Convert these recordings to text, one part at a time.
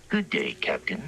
Good day, Captain.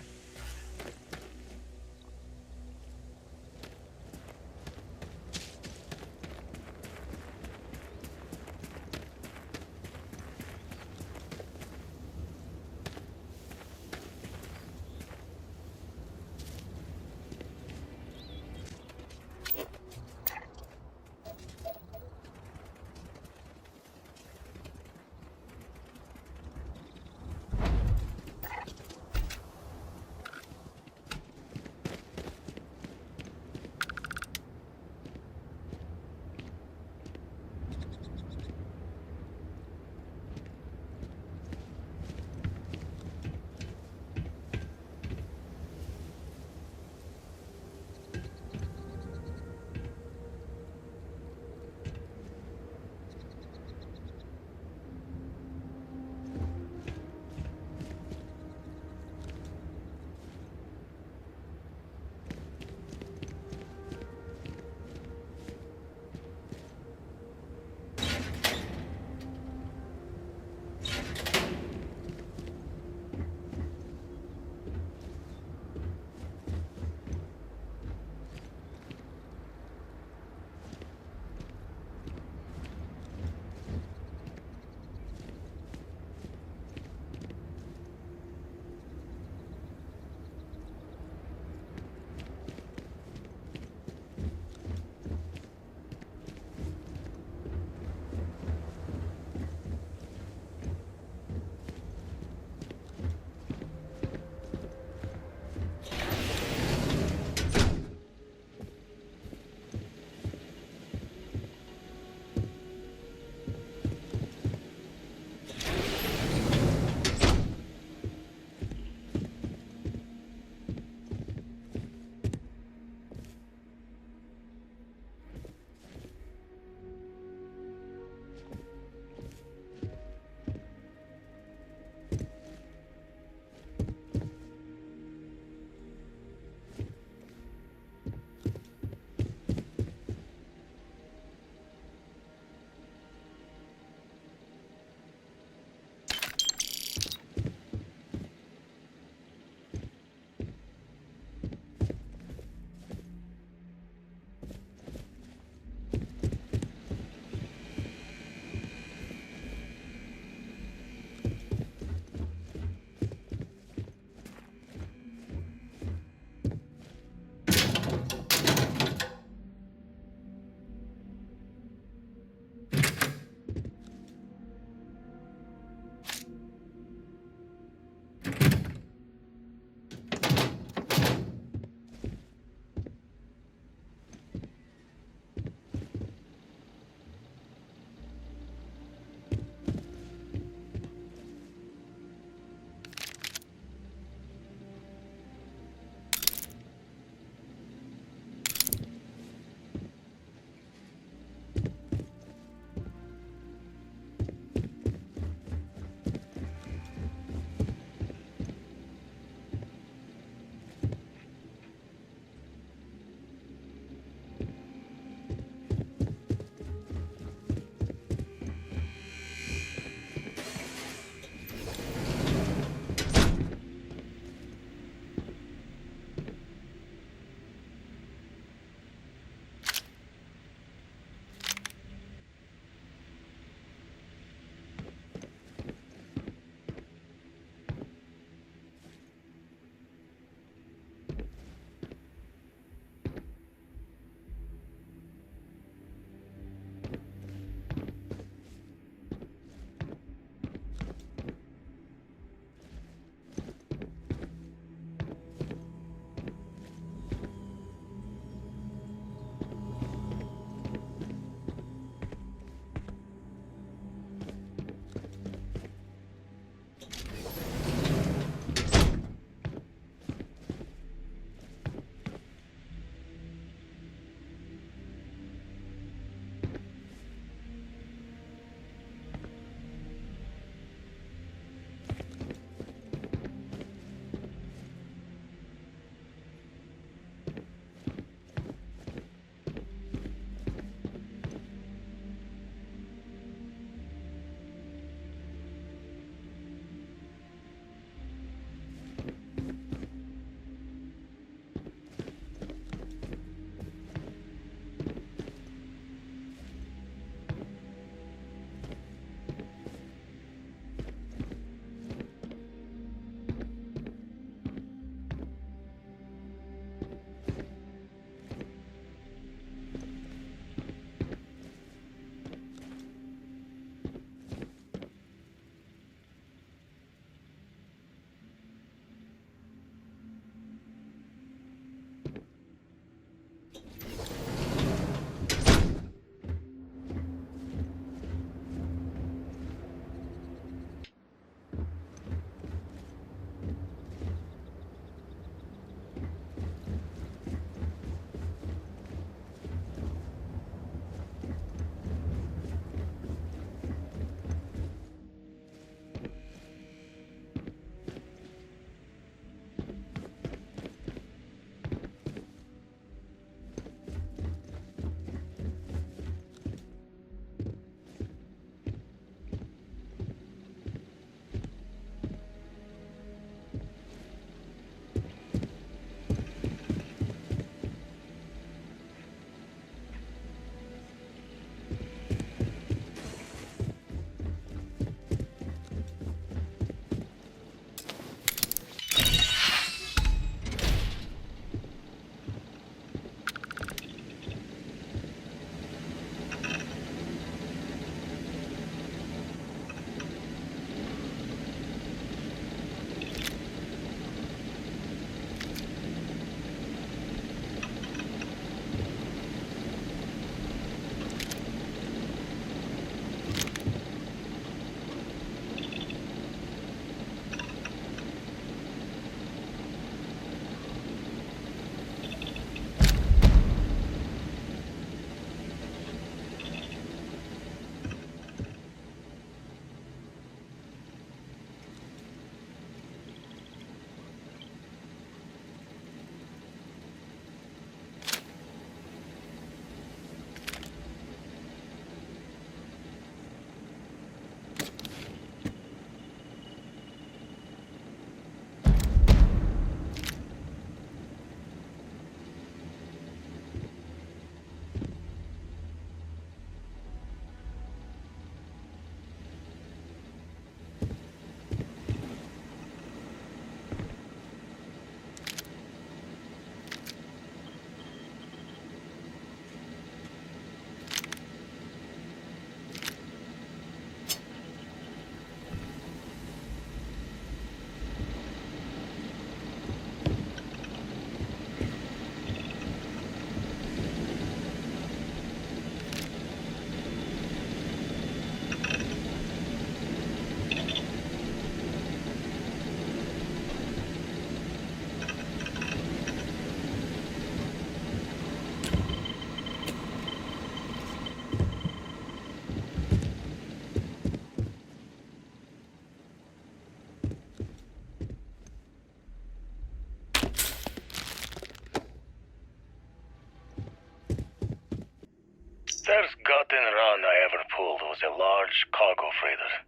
First gotten run I ever pulled was a large cargo freighter,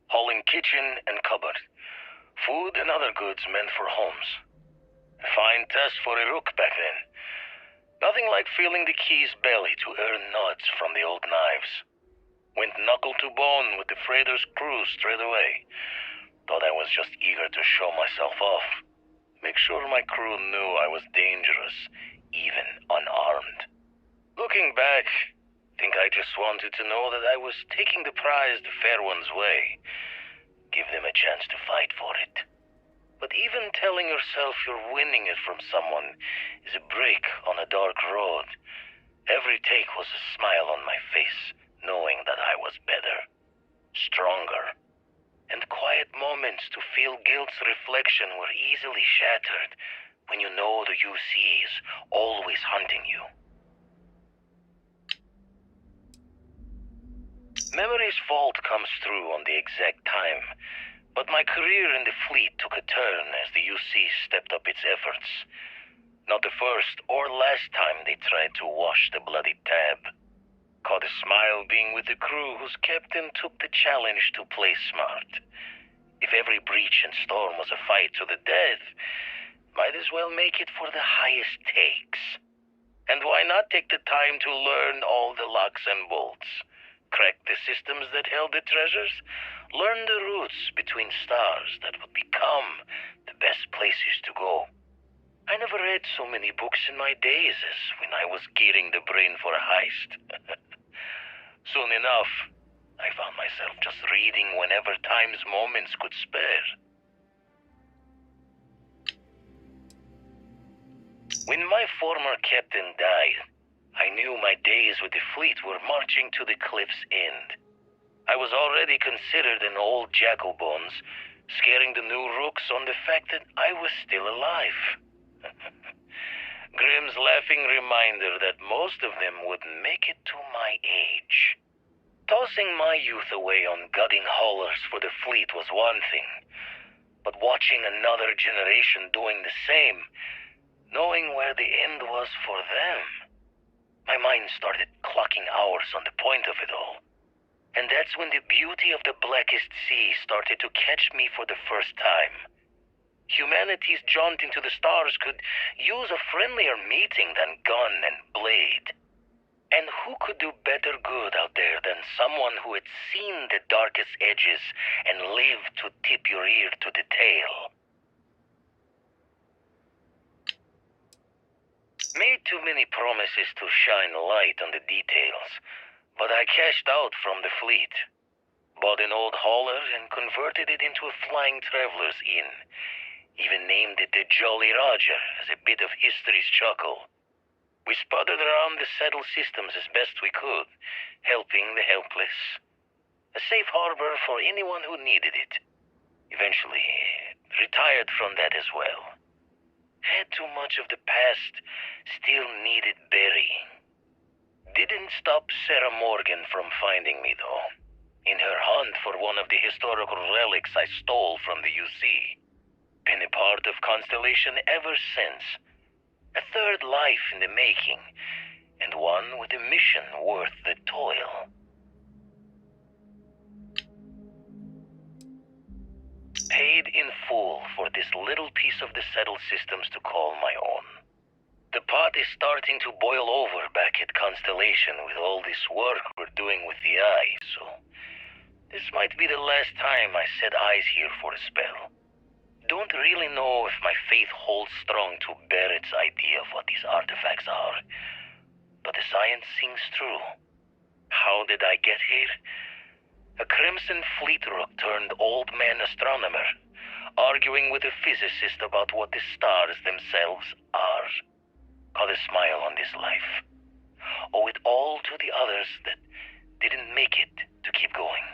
hauling kitchen and cupboard, food and other goods meant for homes. A fine test for a rook back then. Nothing like feeling the key's belly to earn nods from the old knives. Went knuckle to bone with the freighter's crew straight away. Thought I was just eager to show myself off. Make sure my crew knew I was dangerous, even unarmed. Looking back, think I just wanted to know that I was taking the prize the fair one's way. Give them a chance to fight for it. But even telling yourself you're winning it from someone is a break on a dark road. Every take was a smile on my face, knowing that I was better, stronger. And quiet moments to feel guilt's reflection were easily shattered when you know the UC is always hunting you. Memory's fault comes through on the exact time, but my career in the fleet took a turn as the UC stepped up its efforts. Not the first or last time they tried to wash the bloody tab. Caught a smile being with the crew whose captain took the challenge to play smart. If every breach and storm was a fight to the death, might as well make it for the highest takes. And why not take the time to learn all the locks and bolts? Crack the systems that held the treasures? Learn the routes between stars that would become the best places to go. I never read so many books in my days as when I was gearing the brain for a heist. Soon enough, I found myself just reading whenever time's moments could spare. When my former captain died, I knew my days with the fleet were marching to the cliff's end. I was already considered an old jackalbones, scaring the new rooks on the fact that I was still alive. Grimm's laughing reminder that most of them wouldn't make it to my age. Tossing my youth away on gutting haulers for the fleet was one thing, but watching another generation doing the same, knowing where the end was for them, my mind started clocking hours on the point of it all. And that's when the beauty of the blackest sea started to catch me for the first time. Humanity's jaunt into the stars could use a friendlier meeting than gun and blade. And who could do better good out there than someone who had seen the darkest edges and lived to tip your ear to the tale? Made too many promises to shine light on the details, but I cashed out from the fleet. Bought an old hauler and converted it into a flying traveler's inn. Even named it the Jolly Roger as a bit of history's chuckle. We sputtered around the settled systems as best we could, helping the helpless. A safe harbor for anyone who needed it. Eventually, retired from that as well. Had too much of the past, still needed burying. Didn't stop Sarah Morgan from finding me, though, in her hunt for one of the historical relics I stole from the UC. Been a part of Constellation ever since. A third life in the making, and one with a mission worth the toil. Paid in full for this little piece of the settled systems to call my own. The pot is starting to boil over back at Constellation with all this work we're doing with the eye, so this might be the last time I set eyes here for a spell. Don't really know if my faith holds strong to Barrett's idea of what these artifacts are, but the science sings true. How did I get here? A Crimson Fleet rook turned old man astronomer, arguing with a physicist about what the stars themselves are. Got a smile on this life. Owe it all to the others that didn't make it to keep going.